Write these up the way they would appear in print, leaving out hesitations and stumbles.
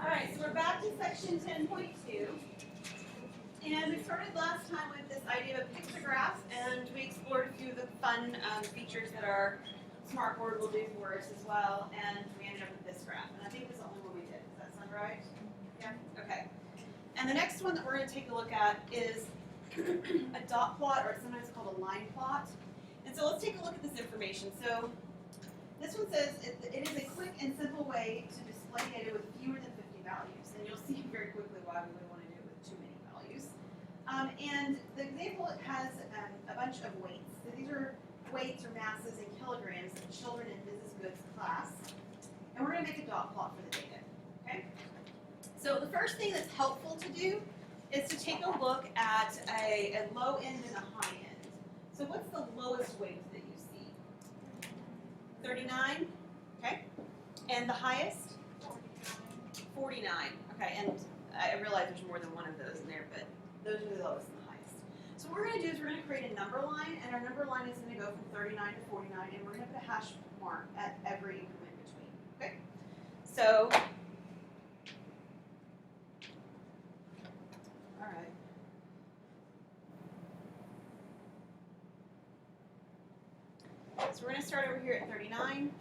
Alright, so we're back to section 10.2. And we started last time with this idea of a pictograph, and we explored a few of the fun features that our smartboard will do for us as well, and we ended up with this graph. And I think this is the only one we did. Does that sound right? Yeah? Okay. And the next one that we're going to take a look at is a dot plot, or it's sometimes called a line plot. And so let's take a look at this information. So this one says it is a quick and simple way to display data with fewer than 50 values. And you'll see very quickly why we would want to do it with too many values. And the example has a bunch of weights. So these are weights or masses in kilograms of children in Mrs. Good's class. And we're going to make a dot plot for the data. Okay? So the first thing that's helpful to do is to take a look at a low end and a high end. So what's the lowest weight that you see? 39, okay. And the highest? 49. Okay, and I realize there's more than one of those in there, but those are the lowest and the highest. So what we're going to do is we're going to create a number line, and our number line is going to go from 39 to 49, and we're going to put a hash mark at every increment between. Okay? So, all right. So we're going to start over here at 39.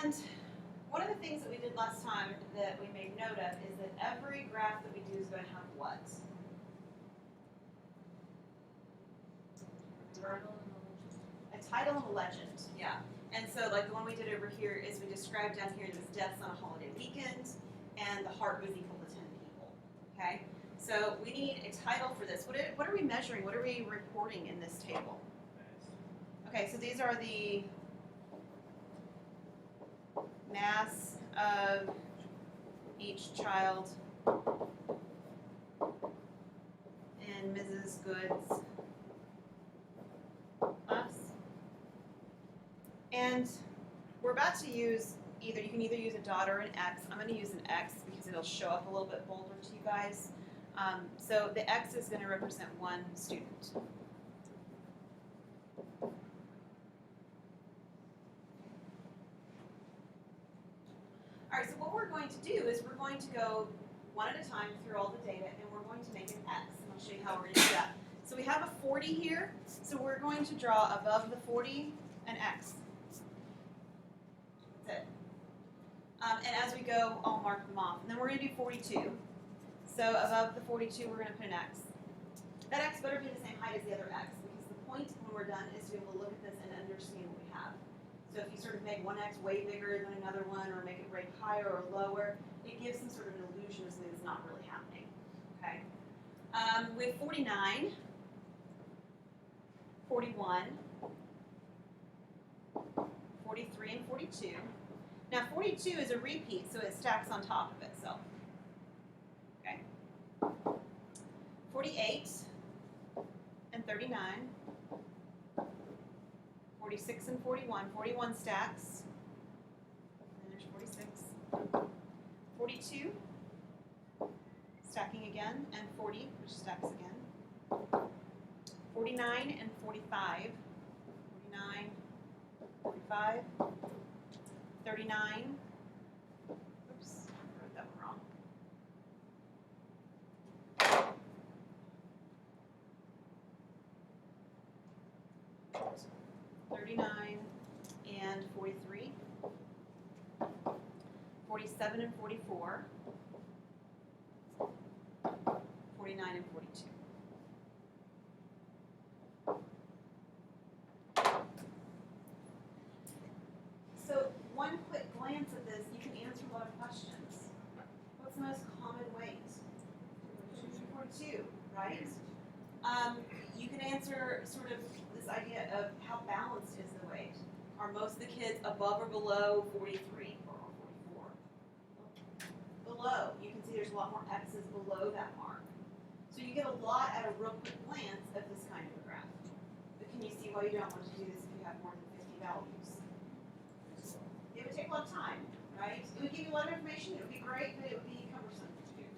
And one of the things that we did last time that we made note of is that every graph that we do is going to have what? A title and a legend, yeah. And so like the one we did over here is we described down here this deaths on a holiday weekend, and the heart was equal to 10 people, okay? So we need a title for this. What are we measuring? What are we reporting in this table? Okay, so these are the mass of each child in Mrs. Good's class. And we're about to use you can either use a dot or an X. I'm going to use an X because it'll show up a little bit bolder to you guys. So the X is going to represent one student. All right, so what we're going to do is we're going to go one at a time through all the data, and we're going to make an X. And I'll show you how we're going to do that. So we have a 40 here, so we're going to draw above the 40 an X. That's it. And as we go, I'll mark them off. And then we're going to do 42. So above the 42, we're going to put an X. That X better be the same height as the other X, because the point when we're done is to be able to look at this and understand what we have. So if you sort of make one X way bigger than another one, or make it way higher or lower, it gives some sort of an illusion of something that's not really happening. Okay. With 49, 41, 43, and 42. Now 42 is a repeat, so it stacks on top of itself. Okay. 48 and 39. 46 and 41. 41 stacks. And there's 46. 42, stacking again, and 40, which stacks again. 49 and 45. 49, 45. 39. Oops, I wrote that one wrong. 39 and 43, 47 and 44, 49 and 42. So one quick glance at this, you can answer a lot of questions. What's the most common weight? 42, right? You can answer sort of this idea of how balanced is the weight. Are most of the kids above or below 43 or 44? Below. You can see there's a lot more X's below that mark. So you get a lot at a real quick glance of this kind of a graph. But can you see why you don't want to do this if you have more than 50 values? It would take a lot of time, right? It would give you a lot of information. It would be great, but it would be cumbersome to do.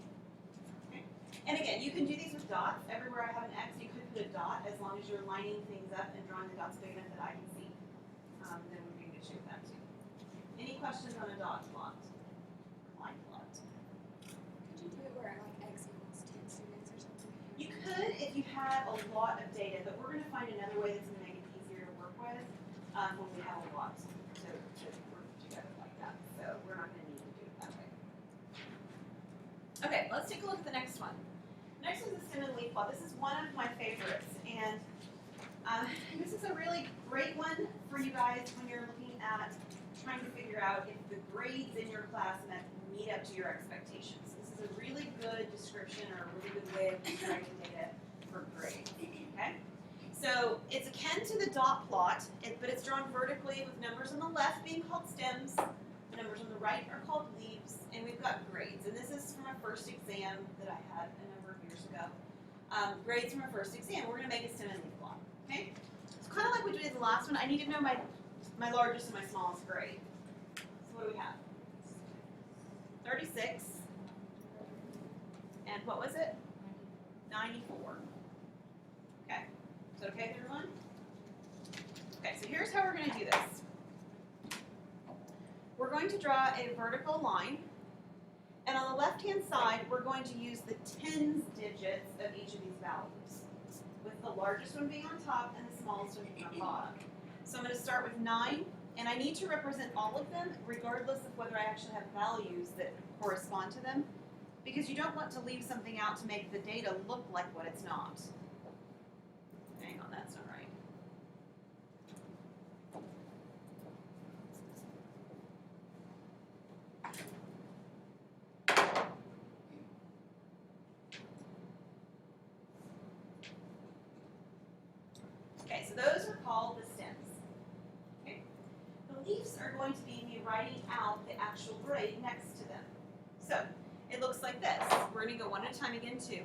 Okay. And again, you can do these with dots. Everywhere I have an X, you could put a dot as long as you're lining things up and drawing the dots big enough that I can see. Then we'd be in good shape with that too. Any questions on a dot plot? Line plot? Could you do it where like X equals 10 students or something? You could if you have a lot of data, but we're going to find another way that's going to make it easier to work with when we have a lot to work together like that. So we're not going to need to do it that way. Okay, let's take a look at the next one. Next is the stem and leaf plot. This is one of my favorites, and this is a really great one for you guys when you're looking at trying to figure out if the grades in your class meet up to your expectations. This is a really good description or a really good way of describing data for grades. Okay? So it's akin to the dot plot, but it's drawn vertically with numbers on the left being called stems, the numbers on the right are called leaves, and we've got grades. And this is from a first exam that I had a number of years ago. Grades from a first exam. We're going to make a stem and leaf plot. Okay? It's kind of like we did the last one. I need to know my largest and my smallest grade. So what do we have? 36. And what was it? 94. Okay. Is that okay with everyone? Okay, so here's how we're going to do this. We're going to draw a vertical line. And on the left-hand side, we're going to use the tens digits of each of these values, with the largest one being on top and the smallest one being on bottom. So I'm going to start with 9, and I need to represent all of them, regardless of whether I actually have values that correspond to them, because you don't want to leave something out to make the data look like what it's not. Hang on, that's not right. Okay, so those are called the stems. Okay. The leaves are going to be me writing out the actual grade next to them. So it looks like this. We're going to go one at a time again too.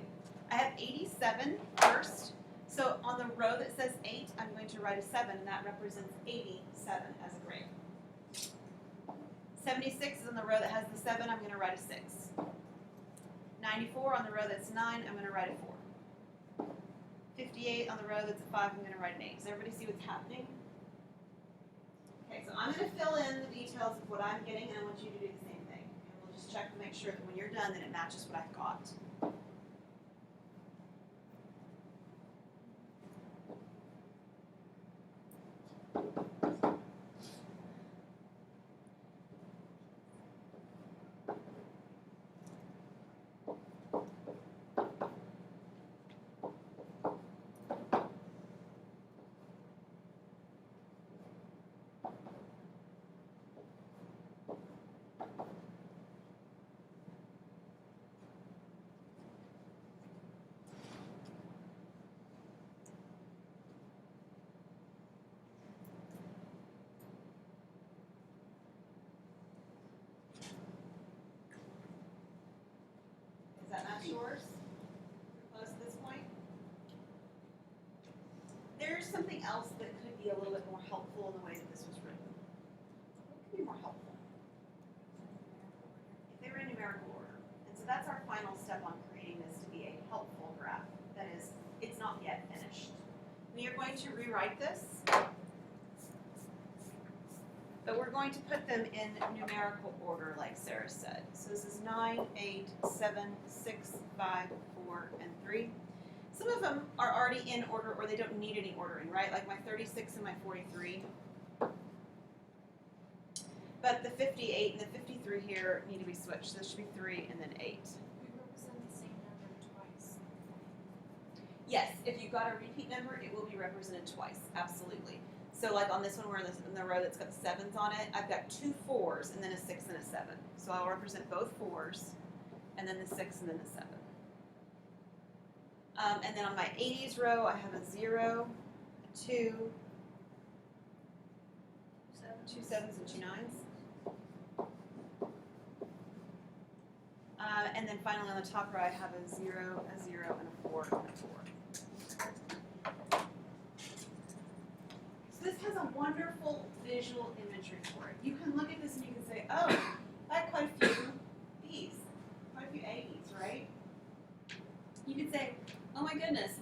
I have 87 first. So on the row that says 8, I'm going to write a 7, and that represents 87 as a grade. 76 is on the row that has the 7, I'm going to write a 6. 94 on the row that's 9, I'm going to write a 4. 58 on the row that's a 5, I'm going to write an 8. Does everybody see what's happening? Okay, so I'm going to fill in the details of what I'm getting, and I want you to do the same thing. And we'll just check to make sure that when you're done that it matches what I've got. Does that match yours? Close to this point? There's something else that could be a little bit more helpful in the way that this was written. What could be more helpful? If they were in numerical order. And so that's our final step on creating this to be a helpful graph. That is, it's not yet finished. We are going to rewrite this, but we're going to put them in numerical order like Sarah said. So this is 9, 8, 7, 6, 5, 4, and 3. Some of them are already in order or they don't need any ordering, right? Like my 36 and my 43. But the 58 and the 53 here need to be switched. So this should be 3 and then 8. We represent the same number twice. Yes, if you've got a repeat number, it will be represented twice, absolutely. So like on this one, we're in the row that's got 7s on it, I've got 2 4s and then a 6 and a 7. So I'll represent both 4s, and then the 6 and then the 7. And then on my 80s row, I have a 0, a 2, 2 7s and 2 9s. And then finally on the top row, I have a 0, and a 4, and a 4. So this has a wonderful visual imagery for it. You can look at this and you can say, oh, I had quite a few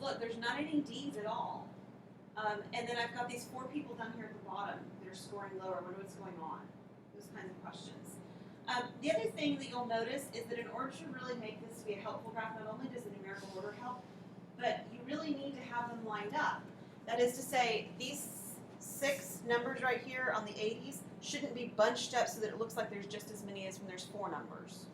look, there's not any D's at all. And then I've got these 4 people down here at the bottom that are scoring lower. I wonder what's going on. Those kinds of questions. The other thing that you'll notice is that in order to really make this to be a helpful graph, not only does the numerical order help, but you really need to have them lined up. That is to say, these 6 numbers right here on the 80s shouldn't be bunched up so that it looks like there's just as many as when there's 4 numbers.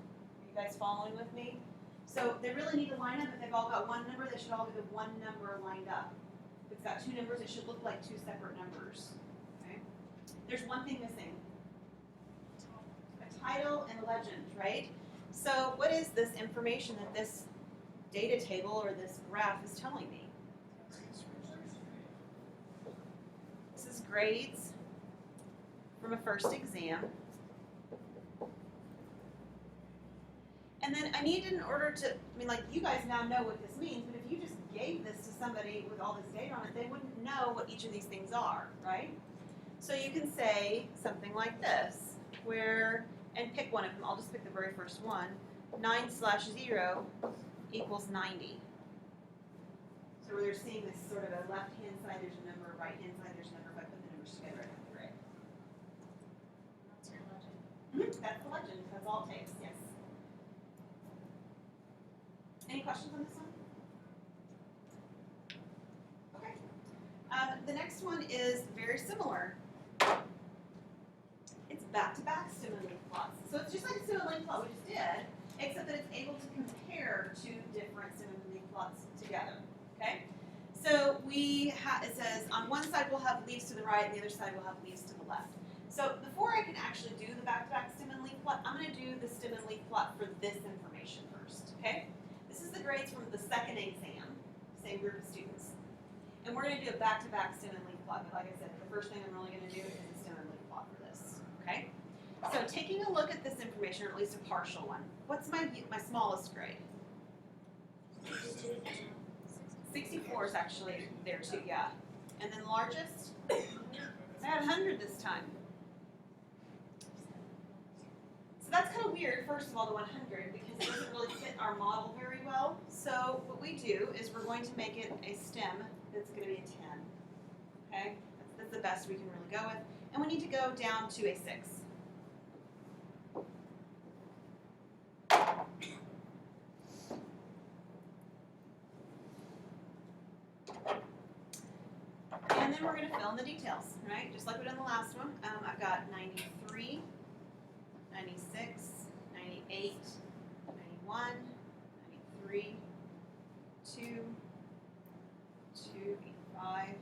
Are you guys following with me? So they really need to line up. If they've all got 1 number, they should all be the 1 number lined up. If it's got 2 numbers, it should look like 2 separate numbers. Okay? There's one thing missing. A title and a legend, right? So what is this information that this data table or this graph is telling me? This is grades from a first exam. And then I need, in order to, I mean, like, you guys now know what this means, but if you just gave this to somebody with all this data on it, they wouldn't know what each of these things are, right? So you can say something like this, where, and pick one of them, I'll just pick the very first one, 9/0 equals 90. So where they're seeing this sort of a left-hand side, there's a number, right-hand side, there's a number. If I put the numbers together, I have the grid. That's your legend. That's the legend. That's all it takes, yes. Any questions on this one? Okay. The next one is very similar. It's back-to-back stem and leaf plots. So it's just like a stem and leaf plot we just did, except that it's able to compare 2 different stem and leaf plots together. Okay? So it says on one side we'll have leaves to the right, and the other side we'll have leaves to the left. So before I can actually do the back-to-back stem and leaf plot, I'm going to do the stem and leaf plot for this information first. Okay? This is the grades from the second exam, same group of students. And we're going to do a back-to-back stem and leaf plot, but like I said, the first thing I'm really going to do is a stem and leaf plot for this. Okay? So taking a look at this information, or at least a partial one, what's my smallest grade? 64 is actually there too, yeah. And then largest? I had 100 this time. So that's kind of weird, first of all, the 100, because it doesn't really fit our model very well. So what we do is we're going to make it a stem that's going to be a 10. Okay? That's the best we can really go with. And we need to go down to a 6. And then we're going to fill in the details, right? Just like we did in the last one. I've got 93, 96, 98, 91, 93, 2, 85,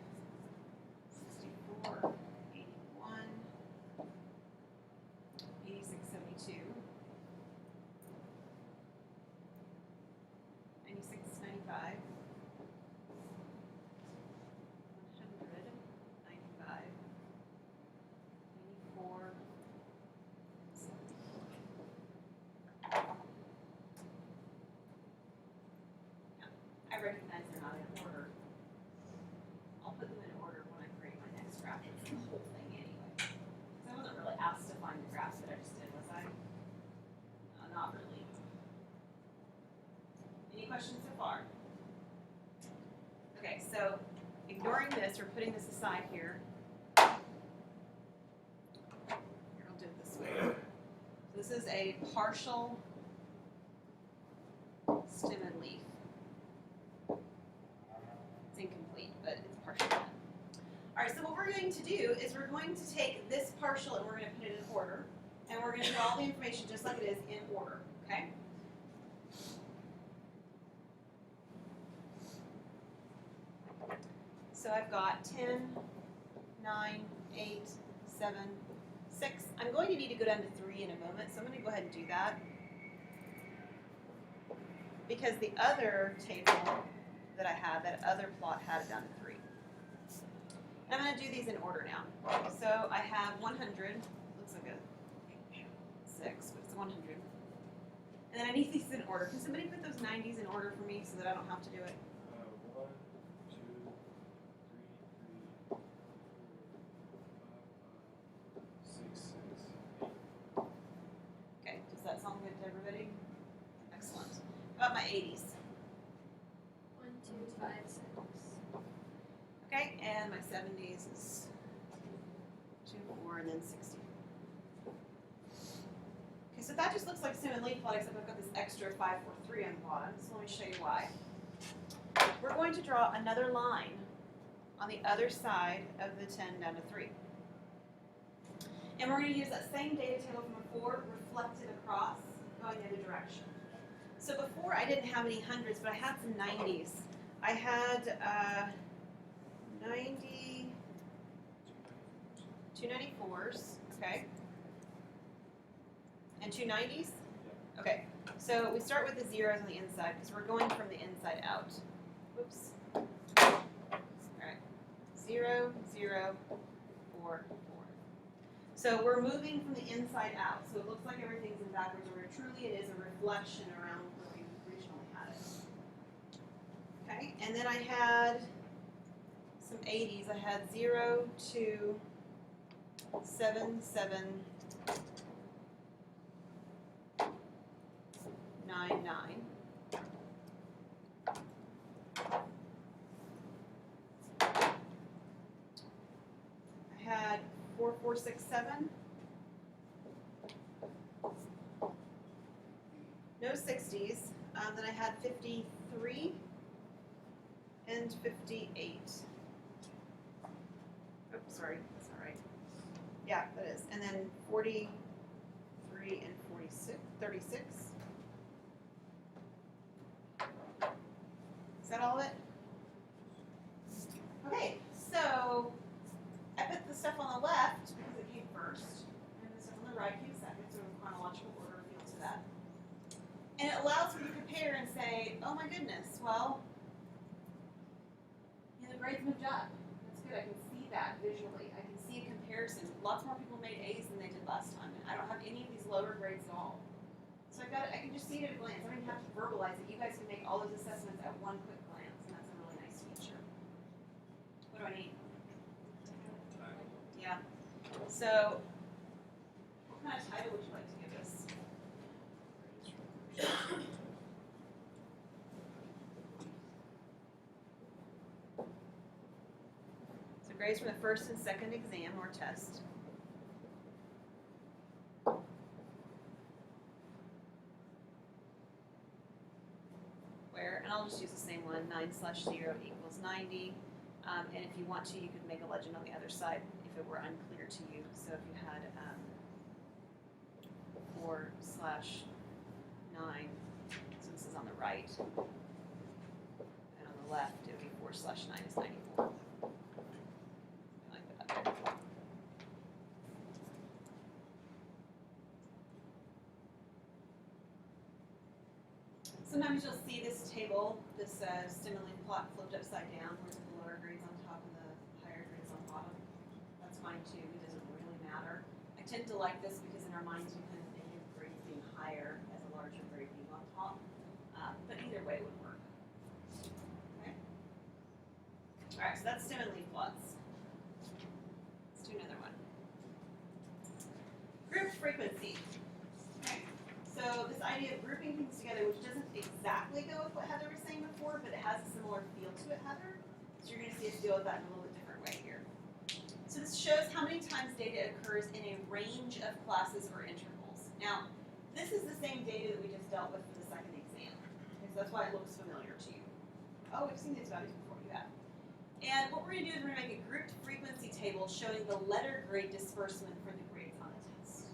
64, 81, 86, 72, 96, 95, 100, 95, 94, 74. I recognize they're not in order. I'll put them in order when I create my next graph. It's the whole thing anyway. So I wasn't really asked to find the graphs that I just did, was I? Not really. Any questions so far? Okay, so ignoring this or putting this aside here, I'll do it this way. So this is a partial stem and leaf. It's incomplete, but it's partial. All right, so what we're going to do is we're going to take this partial and we're going to put it in order, and we're going to put all the information just like it is in order, okay? So I've got 10, 9, 8, 7, 6. I'm going to need to go down to 3 in a moment, so I'm going to go ahead and do that. Because the other table that I had, that other plot had it down to 3. And I'm going to do these in order now. So I have 100, looks like a 6, but it's 100. And then I need these in order. Can somebody put those 90s in order for me so that I don't have to do it? 1, 2, 3, 4, 5, 6, 8. Okay, does that sound good to everybody? Excellent. How about my 80s? 1, 2, 5, 6. Okay, and my 70s is 2, 4, and then 60. Okay, so that just looks like sim and leaf plot, except I've got this extra 5, 4, 3 on the bottom. So let me show you why. We're going to draw another line on the other side of the 10 down to 3. And we're going to use that same data table from before, reflected across, going the other direction. So before I didn't have any hundreds, but I had some 90s. I had 90, 294s, okay, and 290s? Okay, so we start with the zeros on the inside because we're going from the inside out. Whoops. All right, 0, 0, 4, 4. So we're moving from the inside out, so it looks like everything's in backwards order. Truly it is a reflection around where we originally had it. Okay, and then I had some 80s. I had 0, 2, 7, 7, 9, 9. I had 4, 4, 6, 7. No 60s. Then I had 53 and 58. Oops, sorry, that's not right. Yeah, that is. And then 43 and 46, 36. Is that all of it? Okay, so I put the stuff on the left because it came first, and the stuff on the right came second, so in chronological order feel to that. And it allows me to compare and say, oh my goodness, well, the grades moved up. That's good. I can see that visually. I can see a comparison. Lots more people made A's than they did last time, and I don't have any of these lower grades at all. So I can just see it at a glance. I don't even have to verbalize it. You guys can make all those assessments at one quick glance, and that's a really nice feature. What do I need? Yeah. So, what kind of title would you like to give this? So grades from the first and second exam or test. Where, and I'll just use the same one, 9/0 equals 90. And if you want to, you could make a legend on the other side if it were unclear to you. So if you had 4/9, so this is on the right, and on the left it would be 4/9 is 94. Like that. Sometimes you'll see this table, this stimuli plot flipped upside down, where the lower grades on top and the higher grades on bottom. That's fine too, it doesn't really matter. I tend to like this because in our minds we kind of think of grades being higher as a larger grade being on top, but either way would work. Okay. All right, so that's stem and leaf plots. Let's do another one. Group frequency. Okay. So this idea of grouping things together, which doesn't exactly go with what Heather was saying before, but it has a similar feel to it, Heather. So you're going to see us deal with that in a little bit different way here. So this shows how many times data occurs in a range of classes or intervals. Now, this is the same data that we just dealt with for the second exam. Okay, so that's why it looks familiar to you. Oh, we've seen these values before, you have. And what we're going to do is we're going to make a grouped frequency table showing the letter grade disbursement for the grades on the test.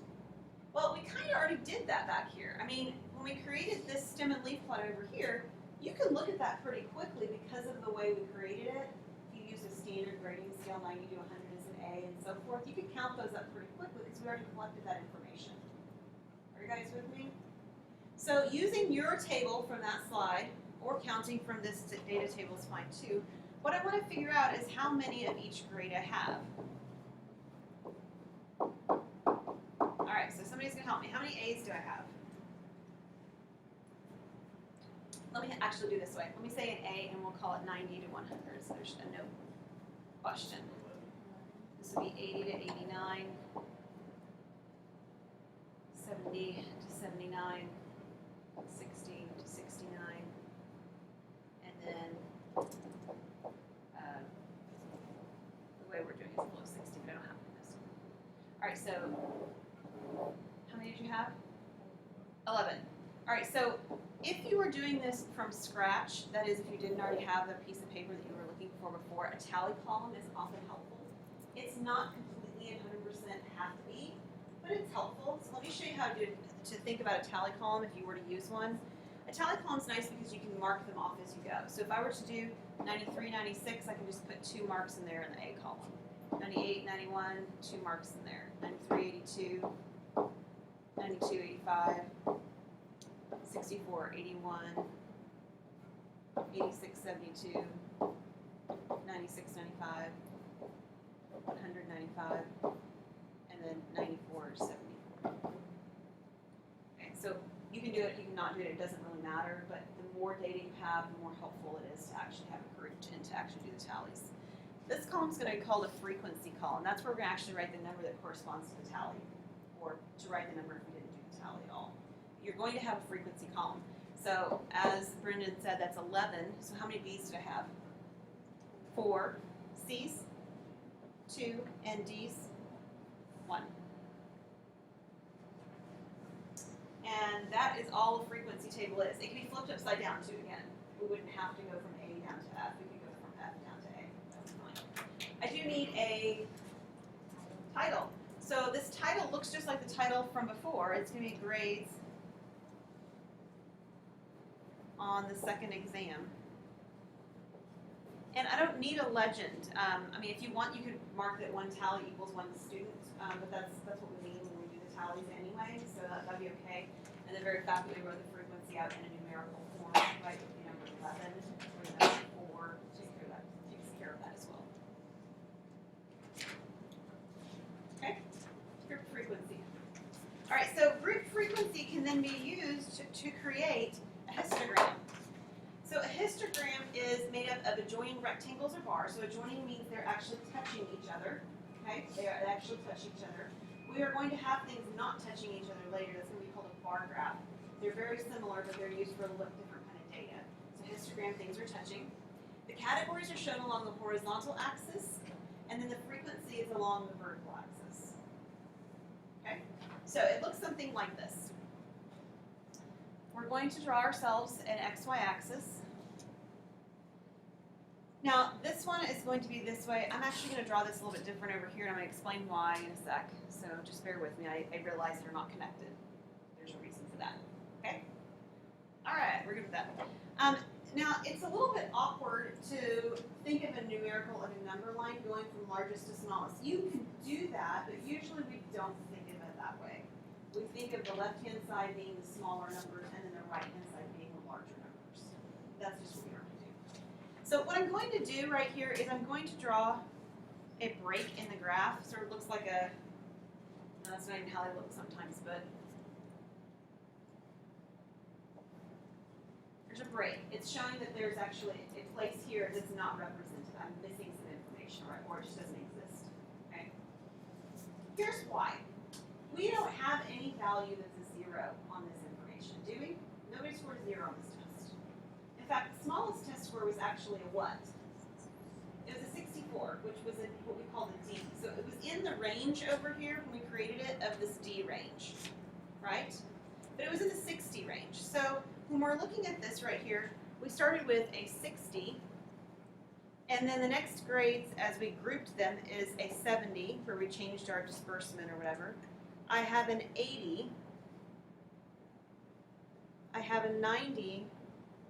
Well, we kind of already did that back here. I mean, when we created this stem and leaf plot over here, you can look at that pretty quickly because of the way we created it. If you use a standard grading scale, 90 to 100 is an A, and so forth, you can count those up pretty quickly because we already collected that information. Are you guys with me? So using your table from that slide, or counting from this data table is fine too, what I want to figure out is how many of each grade I have. Alright, so somebody's going to help me. How many A's do I have? Let me actually do this way. Let me say an A and we'll call it 90 to 100, so there's no question. This would be 80 to 89, 70 to 79, 60 to 69, and then 11. All right, so if you were doing this from scratch, that is if you didn't already have the piece of paper that you were looking for before, a tally column is often helpful. It's not completely 100% have to be, but it's helpful. So let me show you how to think about a tally column if you were to use one. A tally column is nice because you can mark them off as you go. So if I were to do 93, 96, I can just put 2 marks in there in the A column. 98, 91, 2 marks in there. 93, 82, 92, 85, 64, 81, 86, 72, 96, 95, 195, and then 94, 74. Okay, so you can do it, you can not do it, it doesn't really matter, but the more data you have, the more helpful it is to actually have it grouped and to actually do the tallies. This column is going to be called a frequency column. That's where we're going to actually write the number that corresponds to the tally, or to write the number if we didn't do the tally at all. You're going to have a frequency column. So as Brendan said, that's 11. So how many B's did I have? 4 C's, 2, and D's, 1. And that is all a frequency table is. It can be flipped upside down too again. We wouldn't have to go from A down to F. We could go from F down to A. That's fine. I do need a title. So this title looks just like the title from before. It's going to be grades on the second exam. And I don't need a legend. I mean, if you want, you could mark that 1 tally equals 1 student, but that's what we mean when we do the tallies anyway, so that'd be okay. And the very fact that we wrote the frequency out in a numerical form, right, with the number 11 or the number 4 takes care of that as well. Okay, group frequency. All right, so group frequency can then be used to create a histogram. So a histogram is made up of adjoining rectangles or bars. So adjoining means they're actually touching each other. Okay, they actually touch each other. We are going to have things not touching each other later. That's going to be called a bar graph. They're very similar, but they're used for a little different kind of data. So histogram, things are touching. The categories are shown along the horizontal axis, and then the frequency is along the vertical axis. Okay, so it looks something like this. We're going to draw ourselves an XY axis. Now, this one is going to be this way. I'm actually going to draw this a little bit different over here, and I'm going to explain why in a sec. So just bear with me. I realize they're not connected. There's a reason for that. Okay? All right, we're good with that. Now, it's a little bit awkward to think of a numerical of a number line going from largest to smallest. You can do that, but usually we don't think of it that way. We think of the left-hand side being the smaller numbers and then the right-hand side being the larger numbers. That's just what we are going to do. So what I'm going to do right here is I'm going to draw a break in the graph. Sort of looks like a, no, that's not even how they look sometimes, but there's a break. It's showing that there's actually a place here that's not represented. I'm missing some information, or it just doesn't exist. Okay. Here's why. We don't have any value that's a 0 on this information, do we? Nobody scored a 0 on this test. In fact, the smallest test score was actually a what? It was a 64, which was what we call the D. So it was in the range over here when we created it of this D range, right? But it was in the 60 range. So when we're looking at this right here, we started with a 60, and then the next grades as we grouped them is a 70, where we changed our disbursement or whatever. I have an 80, I have a 90,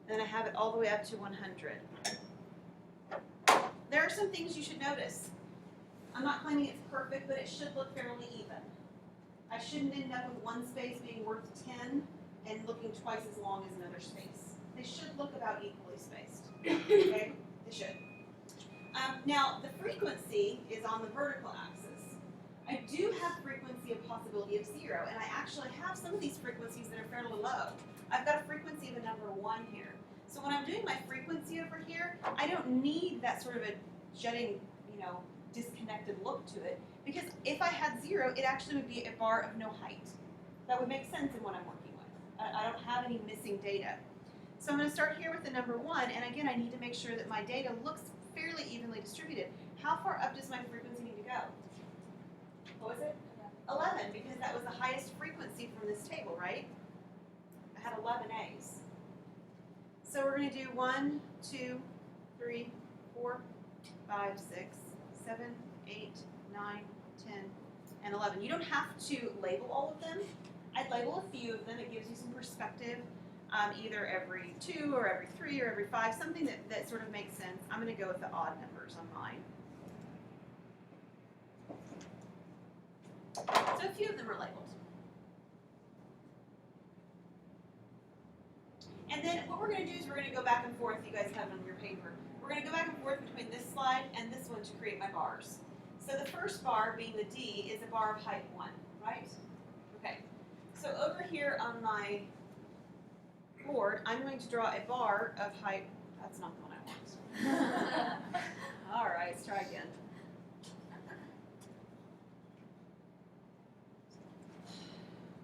and then I have it all the way up to 100. There are some things you should notice. I'm not claiming it's perfect, but it should look fairly even. I shouldn't end up with one space being worth 10 and looking twice as long as another space. They should look about equally spaced. Okay? They should. Now, the frequency is on the vertical axis. I do have frequency of possibility of 0, and I actually have some of these frequencies that are fairly low. I've got a frequency of a number 1 here. So when I'm doing my frequency over here, I don't need that sort of a jutting, disconnected look to it, because if I had 0, it actually would be a bar of no height. That would make sense in what I'm working with. I don't have any missing data. So I'm going to start here with the number 1, and again, I need to make sure that my data looks fairly evenly distributed. How far up does my frequency need to go? What was it? 11, because that was the highest frequency from this table, right? had 11 A's. So we're going to do 1, 2, 3, 4, 5, 6, 7, 8, 9, 10, and 11. You don't have to label all of them. I'd label a few of them. It gives you some perspective, either every 2 or every 3 or every 5, something that sort of makes sense. I'm going to go with the odd numbers on mine. So a few of them are labeled. And then what we're going to do is we're going to go back and forth. You guys have it on your paper. We're going to go back and forth between this slide and this one to create my bars. So the first bar, being the D, is a bar of height 1, right? Okay. So over here on my board, I'm going to draw a bar of height. That's not the one I want. All right, let's try again.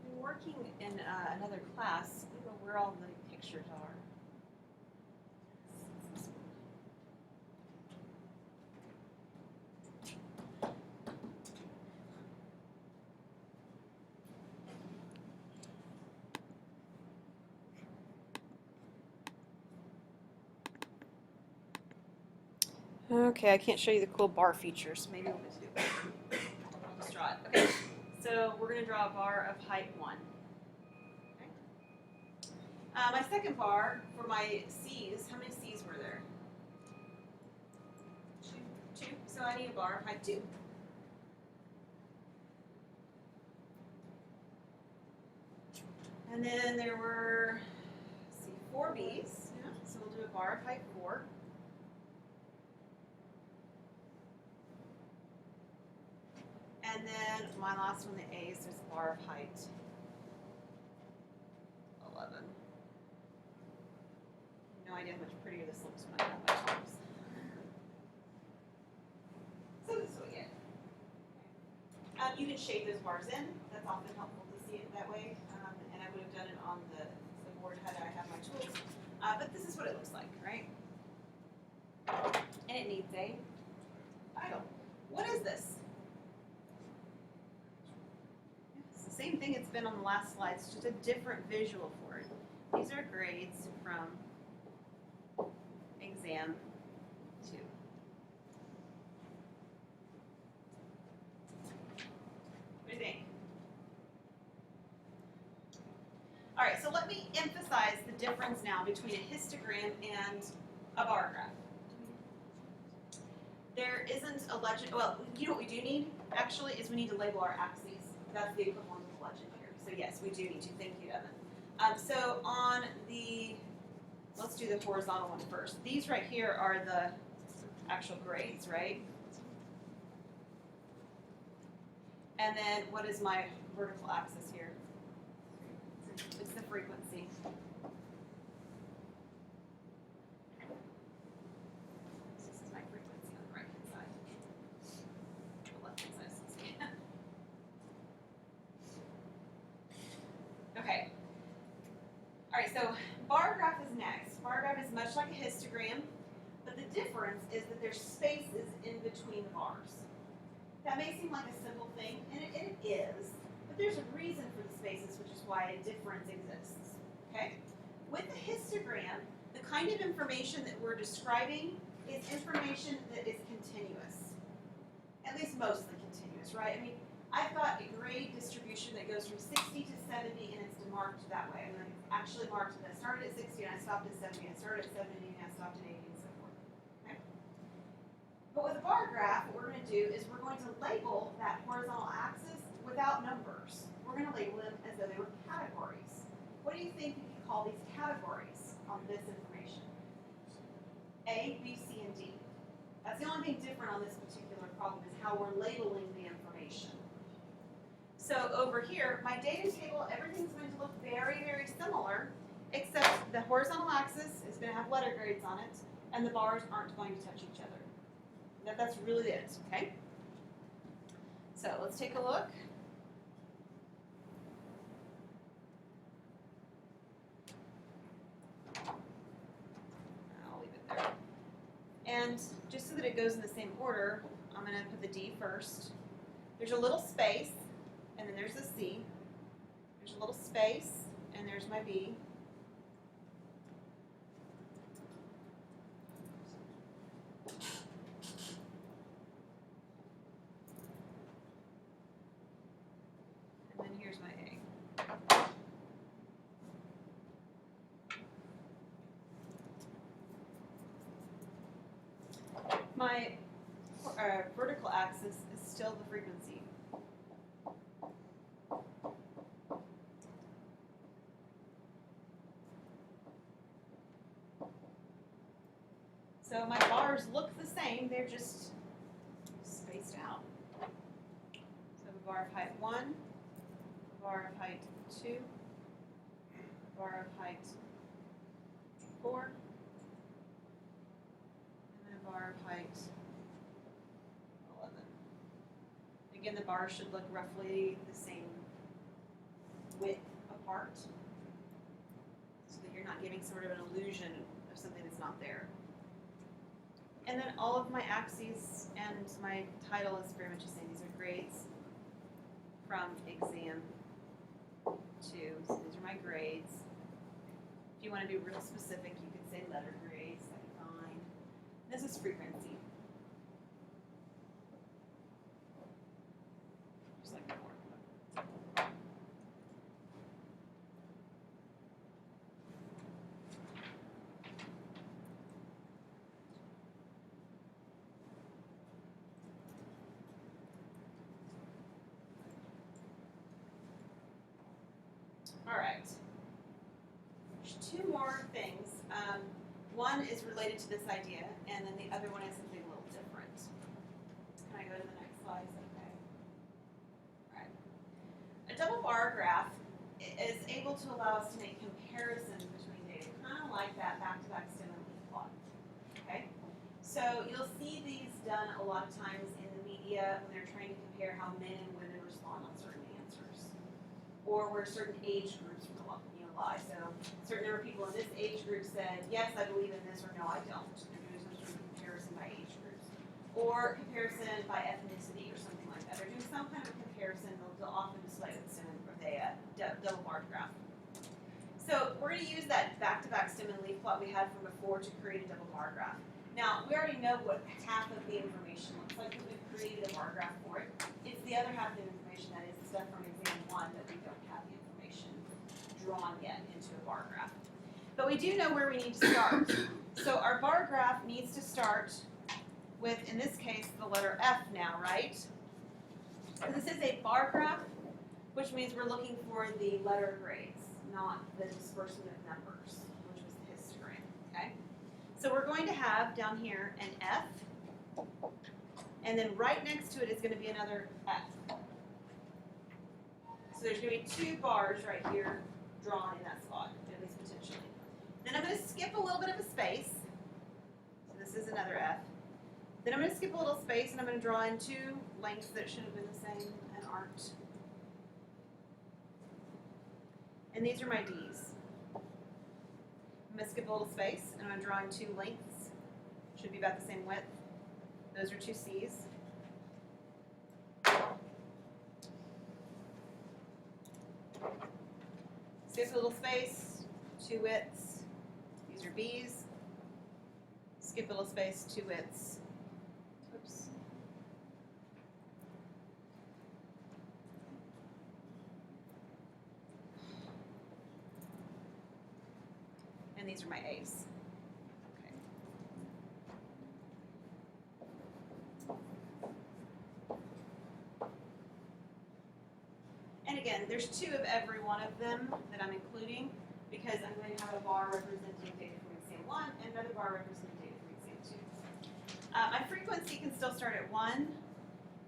I'm working in another class. I don't know where all the pictures are. Okay, I can't show you the cool bar features. Maybe we'll just do it. I'll just draw it. Okay, so we're going to draw a bar of height 1. Okay. My second bar for my C's, how many C's were there? 2. So I need a bar of height 2. And then there were, let's see, 4 B's. Yeah, so we'll do a bar of height 4. And then my last one, the A's, there's a bar of height 11. No idea how much prettier this looks when I have my tops. So this is what we get. You can shade those bars in. That's often helpful to see it that way. And I would have done it on the board had I had my tools. But this is what it looks like, right? And it needs a title. What is this? It's the same thing it's been on the last slide. It's just a different visual for it. These are grades from exam 2. What do you think? All right, so let me emphasize the difference now between a histogram and a bar graph. There isn't a legend. Well, you know what we do need, actually, is we need to label our axes. That's the equivalent of a legend here. So yes, we do need to. Thank you, Evan. So on the, let's do the horizontal one first. These right here are the actual grades, right? And then what is my vertical axis here? It's the frequency. This is my frequency on the right hand side. The left hand side is okay. Okay. All right, so bar graph is next. Bar graph is much like a histogram, but the difference is that there's spaces in between the bars. That may seem like a simple thing, and it is, but there's a reason for the spaces, which is why a difference exists, okay? With the histogram, the kind of information that we're describing is information that is continuous, at least mostly continuous, right? I mean, I've got a grade distribution that goes from 60 to 70, and it's marked that way. I mean, it's actually marked that I started at 60 and I stopped at 70, I started at 70 and I stopped at 80, and so forth, okay? But with a bar graph, what we're going to do is we're going to label that horizontal axis without numbers. We're going to label them as though they were categories. What do you think you could call these categories on this information? A, B, C, and D. That's the only thing different on this particular problem is how we're labeling the information. So over here, my data table, everything's going to look very, very similar, except the horizontal axis is going to have letter grades on it, and the bars aren't going to touch each other. That's really it, okay? So let's take a look. I'll leave it there. And just so that it goes in the same order, I'm going to put the D first. There's a little space, and then there's a C. There's a little space, and there's my B. my vertical axis is still the frequency. So my bars look the same, they're just spaced out. So a bar of height 1, a bar of height 2, a bar of height 4, and then a bar of height 11. Again, the bars should look roughly the same width apart, so that you're not giving sort of an illusion of something that's not there. And then all of my axes and my title is very much the same. These are grades from exam 2. So these are my grades. If you want to be real specific, you could say letter grades. That'd be fine. This is frequency. Just like before. All right. There's two more things. One is related to this idea, and then the other one is something a little different. Can I go to the next slide? Is that okay? All right. A double bar graph is able to allow us to make comparisons between data, kind of like that back-to-back stem and leaf plot. Okay. So you'll see these done a lot of times in the media when they're trying to compare how men and women respond on certain answers, or where certain age groups lie. So a certain number of people in this age group said, yes, I believe in this, or no, I don't. They're doing some sort of comparison by age groups. Or comparison by ethnicity or something like that. They're doing some kind of comparison. They'll often display with stem or the double bar graph. So we're going to use that back-to-back stem and leaf plot we had from before to create a double bar graph. Now, we already know what half of the information looks like because we've created a bar graph for it. It's the other half of the information that is the stuff from exam 1 that we don't have the information drawn yet into a bar graph. But we do know where we need to start. So our bar graph needs to start with, in this case, the letter F now, right? So this is a bar graph, which means we're looking for the letter grades, not the disbursement of numbers, which was the histogram, okay? So we're going to have down here an F, and then right next to it is going to be another F. So there's going to be two bars right here drawn in that spot, at least potentially. Then I'm going to skip a little bit of a space. So this is another F. Then I'm going to skip a little space and I'm going to draw in two lengths that should have been the same and aren't. And these are my D's. I'm going to skip a little space and I'm going to draw in two lengths. Should be about the same width. Those are two C's. Skip a little space, two widths. These are B's. Skip a little space, two widths. Oops. And these are my A's. Okay. And again, there's two of every one of them that I'm including because I'm going to have a bar representing data from exam 1 and another bar representing data from exam 2. My frequency can still start at 1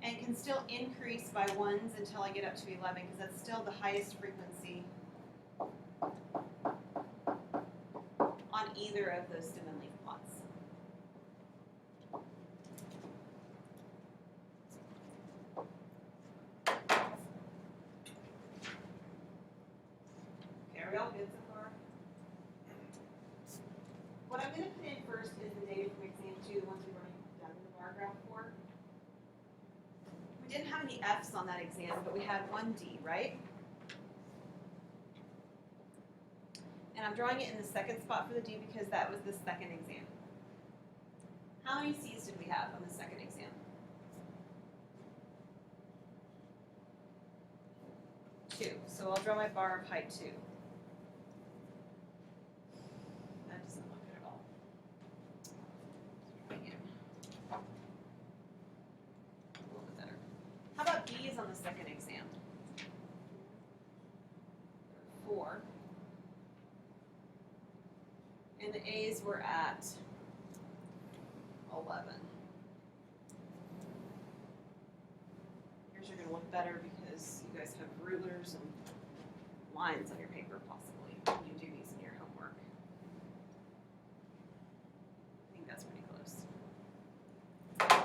and can still increase by 1s until I get up to 11 because that's still the highest frequency on either of those stem and leaf plots. Are we all good so far? What I'm going to put in first is the data from exam 2, the ones we've already done the bar graph for. We didn't have any F's on that exam, but we had one D, right? And I'm drawing it in the second spot for the D because that was the second exam. How many C's did we have on the second exam? 2. So I'll draw my bar of height 2. That doesn't look good at all. second exam? 4. And the A's were at 11. Yours are going to look better because you guys have rulers and lines on your paper, possibly, when you do these in your homework. I think that's pretty close. I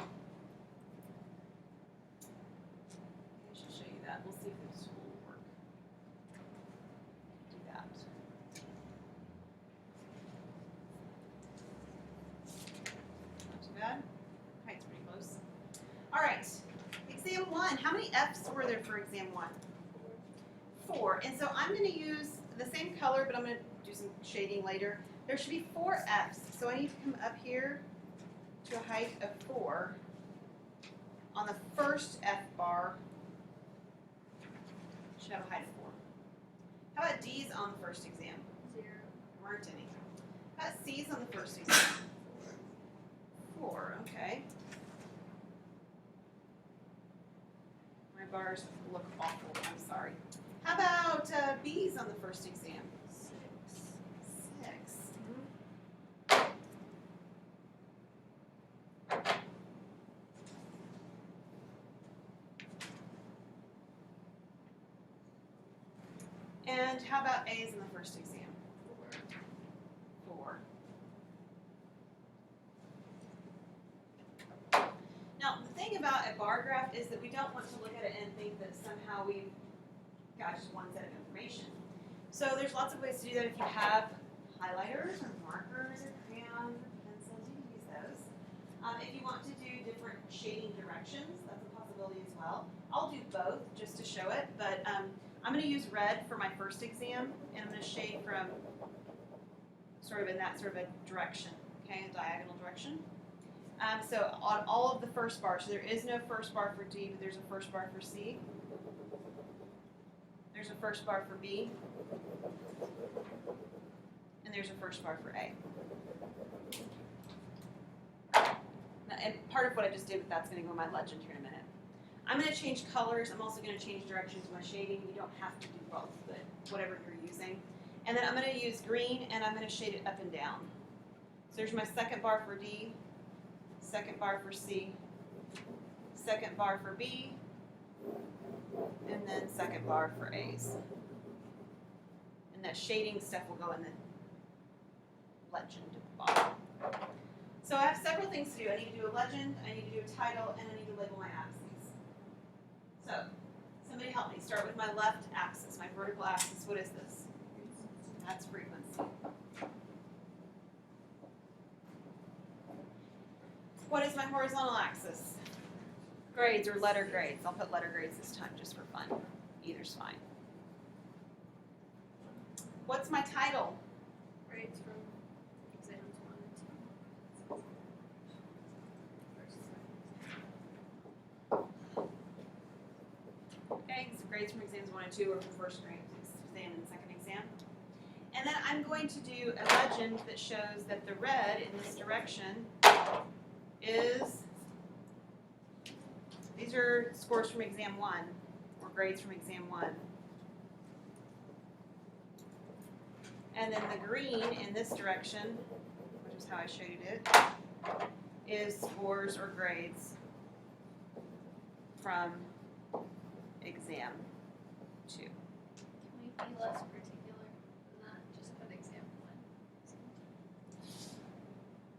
should show you that. We'll see if this will work. Do that. Not too bad. Okay, it's pretty close. All right, exam 1. How many F's were there for exam 1? 4. And so I'm going to use the same color, but I'm going to do some shading later. There should be 4 F's. So I need to come up here to a height of 4. On the first F bar, should have a height of 4. How about D's on the first exam? 0. There weren't any. How about C's on the first exam? 4, okay. My bars look awful, I'm sorry. How about B's on the first exam? 6. 6. And how about A's in the first exam? 4. Now, the thing about a bar graph is that we don't want to look at it and think that somehow we've got just one set of information. So there's lots of ways to do that. If you have highlighters or markers or crayons or pencils, you can use those. If you want to do different shading directions, that's a possibility as well. I'll do both just to show it, but I'm going to use red for my first exam, and I'm going to shade from sort of in that sort of a direction, okay, a diagonal direction. So on all of the first bars, so there is no first bar for D, but there's a first bar for C. There's a first bar for B. And there's a first bar for A. Now, and part of what I just did with that's going to go in my legend here in a minute. I'm going to change colors. I'm also going to change directions with my shading. You don't have to do both, but whatever you're using. And then I'm going to use green, and I'm going to shade it up and down. So there's my second bar for D, second bar for C, second bar for B, and then second bar for A's. And that shading stuff will go in the legend at the bottom. So I have several things to do. I need to do a legend, I need to do a title, and I need to label my axes. So, somebody help me. Start with my left axis, my vertical axis. What is this? That's frequency. What is my horizontal axis? Grades or letter grades. I'll put letter grades this time just for fun. Either's fine. What's my title? Grades from exams 1 and 2. Okay, so grades from exams 1 and 2 are from first grade exam and second exam. And then I'm going to do a legend that shows that the red in this direction is, these are scores from exam 1, or grades from exam 1. And then the green in this direction, which is how I shaded it, is scores or grades from exam 2. Can we be less particular than that? Just put exam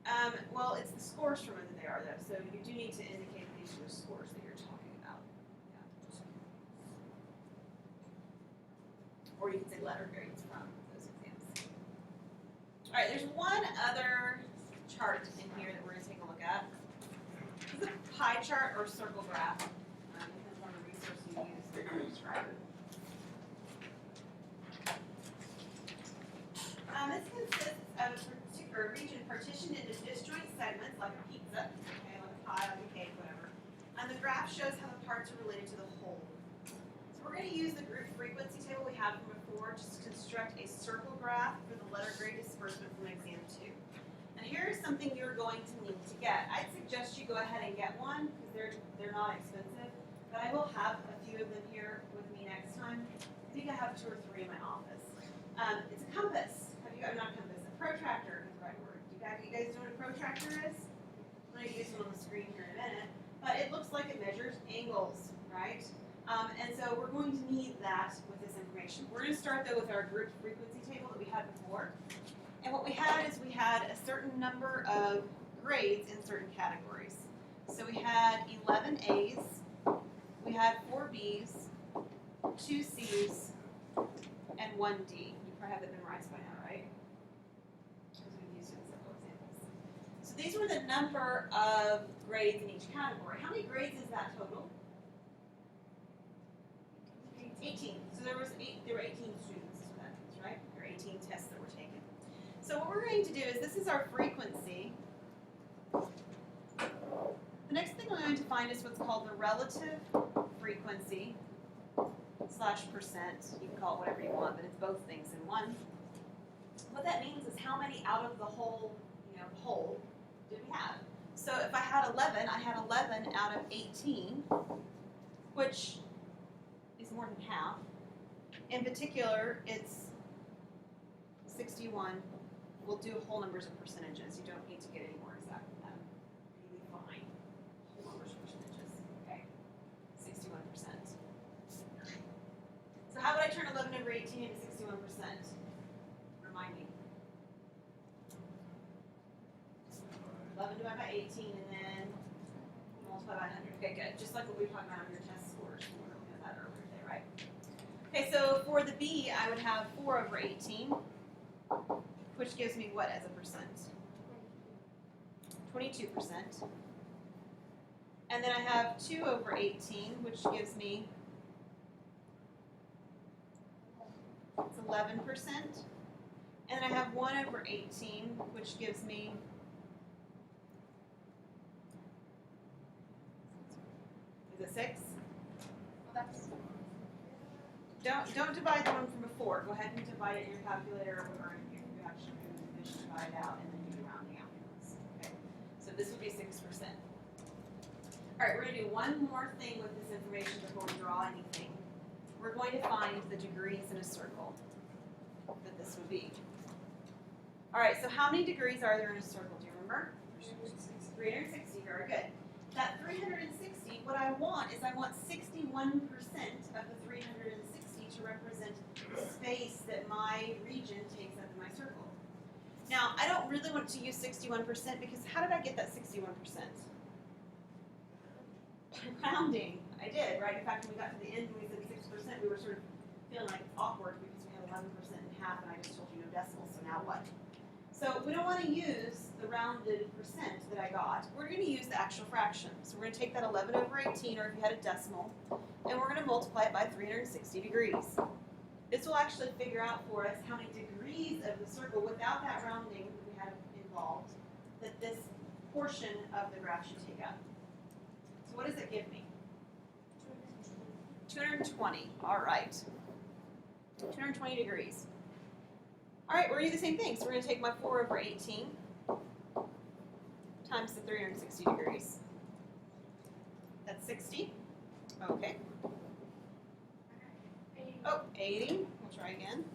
1. Well, it's the scores from it that they are, though, so you do need to indicate that these are the scores that you're talking about. Yeah. Or you can say letter grades from those exams. All right, there's one other chart in here that we're going to take a look at. This is a pie chart or circle graph. Depends on the resource you use to describe it. This consists of a region partitioned into disjoint segments like a pizza, okay, like a pie, like a cake, whatever. And the graph shows how the parts are related to the whole. So we're going to use the group frequency table we had from before to construct a circle graph for the letter grade disbursement from exam 2. And here's something you're going to need to get. I'd suggest you go ahead and get one because they're not expensive. but I will have a few of them here with me next time. I think I have 2 or 3 in my office. It's a compass. Have you got, not a compass, a protractor is the right word. You guys know what a protractor is? I'm going to use one on the screen here in a minute. But it looks like it measures angles, right? And so we're going to need that with this information. We're going to start though with our group frequency table that we had before. And what we had is we had a certain number of grades in certain categories. So we had 11 A's, we had 4 B's, 2 C's, and 1 D. You probably have that memorized by now, right? Because we've used it in several examples. So these were the number of grades in each category. How many grades is that total? 18. So there were 18 students, so that means, right? There are 18 tests that were taken. So what we're going to do is, this is our frequency. The next thing we're going to find is what's called the relative frequency / percent. You can call it whatever you want, but it's both things in one. What that means is how many out of the whole, whole did we have? So if I had 11, I had 11 out of 18, which is more than half. In particular, it's 61. We'll do whole numbers and percentages. You don't need to get any more exact than that. Really fine. Whole numbers and percentages. Okay. 61%. So how would I turn 11 over 18 into 61%? Remind me. 11 divided by 18 and then multiply by 100. Okay, good. Just like what we were talking about on your test scores. We were looking at that earlier today, right? Okay, so for the B, I would have 4 over 18, which gives me what as a percent? 22%. And then I have 2 over 18, which gives me, it's 11%. And then I have 1 over 18, which gives me, is it 6? Well, that's Don't divide the one from before. Go ahead and divide it in your calculator or in your reduction. Just divide it out and then do the rounding afterwards. Okay. So this would be 6%. All right, we're going to do one more thing with this information before we draw anything. We're going to find the degrees in a circle that this would be. All right, so how many degrees are there in a circle? Do you remember? 360. Very good. That 360, what I want is I want 61% of the 360 to represent the space that my region takes up in my circle. Now, I don't really want to use 61% because how did I get that 61%? Rounding. I did, right? In fact, when we got to the end and we said 6%, we were sort of feeling like it's awkward because we had 11% and half, and I just told you no decimals, so now what? So we don't want to use the rounded percent that I got. We're going to use the actual fraction. So we're going to take that 11 over 18, or if you had a decimal, and we're going to multiply it by 360 degrees. This will actually figure out for us how many degrees of the circle, without that rounding that we had involved, that this portion of the graph should take up. So what does it give me? 220. All right. 220 degrees. All right, we're going to do the same thing. So we're going to take my 4 over 18 times the 360 degrees. That's 60. Okay. Oh, 80. We'll try again.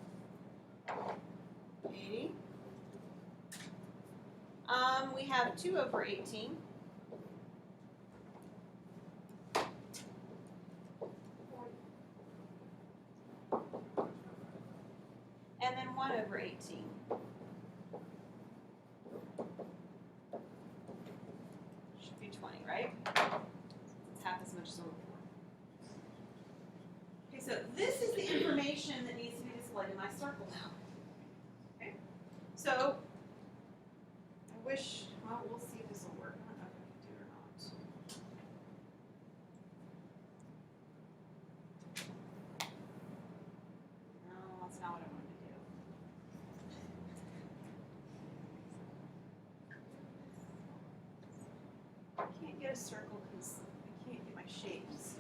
80. We have 2 over 18. And then 1 over 18. Should be 20, right? It's half as much as over 4. Okay, so this is the information that needs to be displayed in my circle now. Okay? So, I wish, well, we'll see if this will work. I don't know if I can do it or not. No, that's not what I wanted to do. I can't get a circle because I can't get my shapes.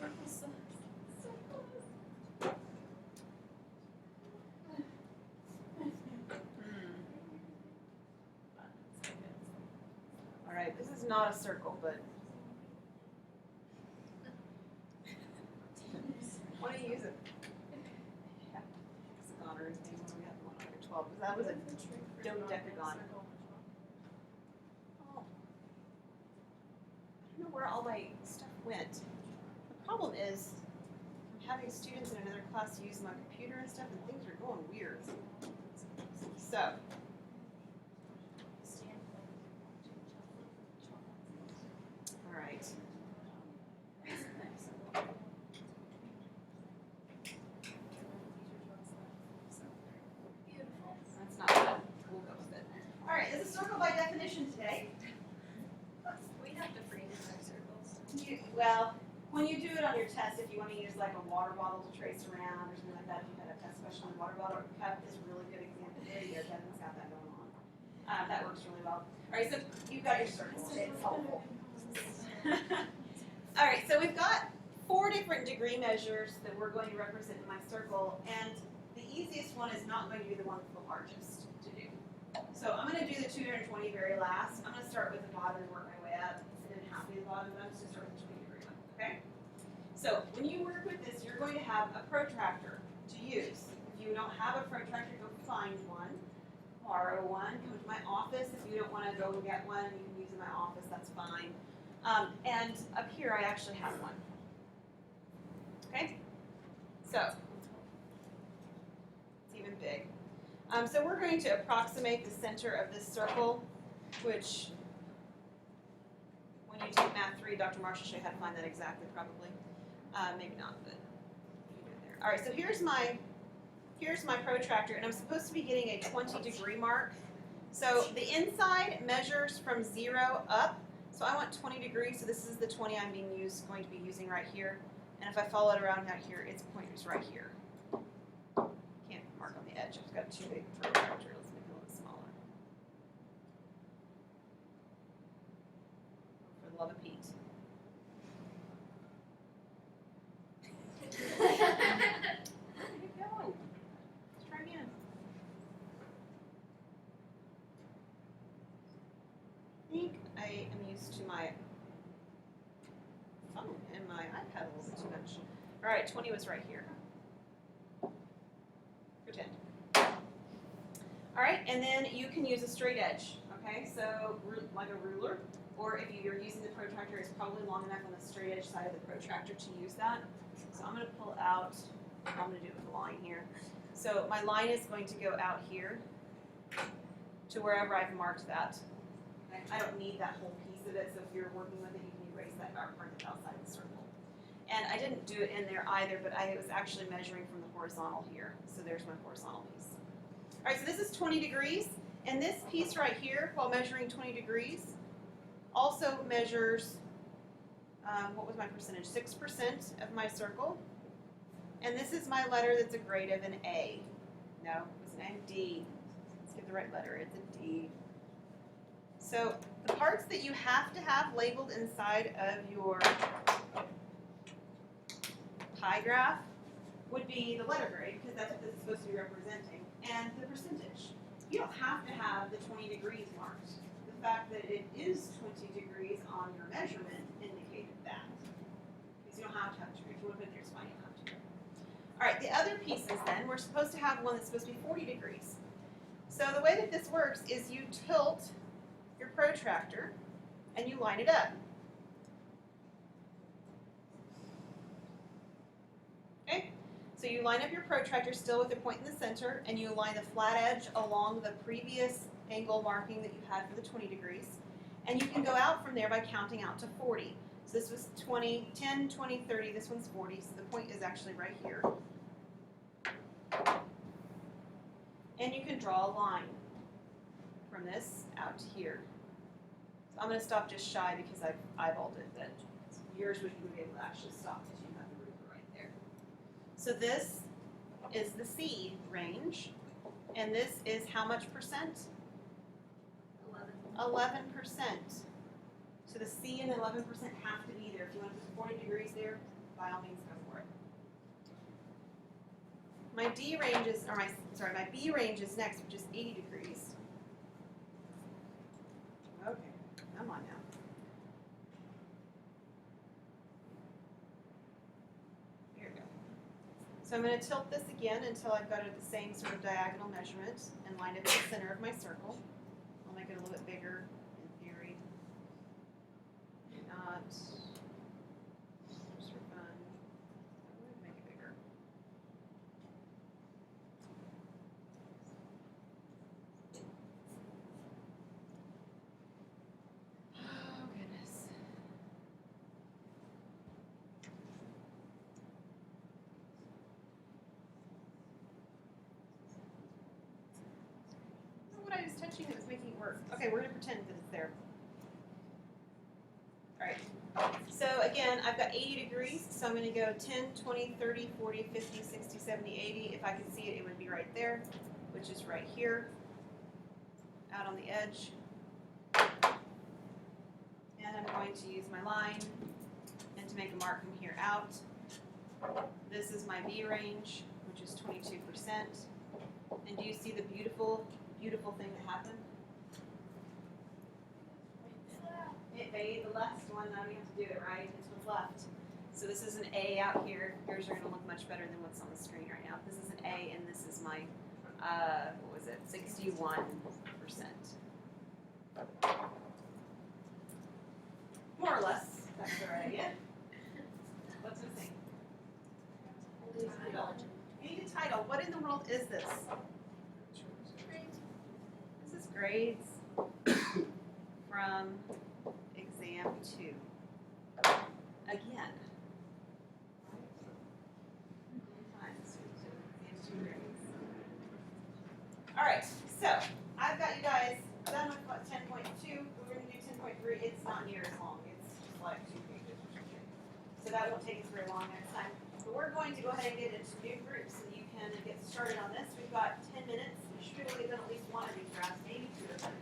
All right, this is not a circle, but That was a dodecagon. Oh. I don't know where all my stuff went. The problem is I'm having students in another class use my computer and stuff, and things are going weird. So, all right. That's not bad. We'll go with it. All right, is a circle by definition today? We have to frame our circles. Well, when you do it on your test, if you want to use like a water bottle to trace around or something like that, if you had a test question on the water bottle cup is a really good example. There you go, Kevin's got that going on. That works really well. All right, so you've got your circles. It's helpful. All right, so we've got 4 different degree measures that we're going to represent in my circle, and the easiest one is not going to be the one with the largest to do. So I'm going to do the 220 very last. I'm going to start with the bottom and work my way up. I didn't have to be the bottom, but I'm just going to start with the 20 degree one, okay? So when you work with this, you're going to have a protractor to use. If you don't have a protractor, go find one, borrow one, come to my office. If you don't want to go and get one, you can use it in my office, that's fine. And up here, I actually have one. Okay? So, it's even big. So we're going to approximate the center of this circle, which, when you take Math 3, Dr. Marsh will show you how to find that exactly, probably. Maybe not, but you do it there. All right, so here's my protractor, and I'm supposed to be getting a 20-degree mark. So the inside measures from 0 up. So I want 20 degrees, so this is the 20 I'm going to be using right here. And if I follow it around out here, its point is right here. Can't mark on the edge, I've got too big protractor. Let's make it a little smaller. For the love of Pete. Where are you going? Let's try again. I think I am used to my phone and my iPad a little bit too much. All right, 20 was right here. Pretend. All right, and then you can use a straight edge, okay? So like a ruler, or if you're using the protractor, it's probably long enough on the straight edge side of the protractor to use that. So I'm going to pull out, I'm going to do it with a line here. So my line is going to go out here to wherever I've marked that. Okay? I don't need that whole piece of it, so if you're working with it, you can erase that part that's outside the circle. And I didn't do it in there either, but I was actually measuring from the horizontal here. So there's my horizontal piece. All right, so this is 20 degrees, and this piece right here, while measuring 20 degrees, also measures, what was my percentage? 6% of my circle. And this is my letter that's a grade of an A. No, it was an M, D. Let's get the right letter, it's a D. So the parts that you have to have labeled inside of your pie graph would be the letter grade, because that's what this is supposed to be representing, and the percentage. You don't have to have the 20 degrees marked. The fact that it is 20 degrees on your measurement indicated that. Because you don't have to have 2. If you want to put it there, it's fine, you don't have to. All right, the other pieces then, we're supposed to have one that's supposed to be 40 degrees. So the way that this works is you tilt your protractor and you line it up. Okay? So you line up your protractor still with the point in the center, and you align the flat edge along the previous angle marking that you had for the 20 degrees. And you can go out from there by counting out to 40. So this was 20, 10, 20, 30, this one's 40, so the point is actually right here. And you can draw a line from this out to here. So I'm going to stop just shy because I've eyeballed it, but yours would be able to actually stop because you have the ruler right there. So this is the C range, and this is how much percent? 11%. So the C and 11% have to be there. If you want to put 40 degrees there, by all means go for it. My D range is, or my B range is next, which is 80 degrees. Okay, come on now. Here we go. So I'm going to tilt this again until I've got it at the same sort of diagonal measurement and line it at the center of my circle. I'll make it a little bit bigger in theory. Not just for fun. I'm going to make it bigger. Oh goodness. What I was touching that was making it work. Okay, we're gonna pretend that it's there. Alright, so again, I've got 80 degrees, so I'm gonna go 10, 20, 30, 40, 50, 60, 70, 80. If I could see it, it would be right there, which is right here, out on the edge. And I'm going to use my line and to make a mark from here out. This is my B range, which is 22%. And do you see the beautiful thing that happened? It made the left one, now we have to do it right, it's what's left. So this is an A out here. Yours are going to look much better than what's on the screen right now. This is an A and this is my, what was it, 61%. More or less, that's the right idea. What's missing? Title. You need a title. What in the world is this? This is grades from exam 2. Again. Alright, so I've got you guys done with what 10.2. We're going to do 10.3. It's not near as long. It's just like 2 pages or something. So that won't take us very long next time. But we're going to go ahead and get into new groups and you can get started on this. We've got 10 minutes. We should be able to get done at least one of these drafts, maybe 2 of them.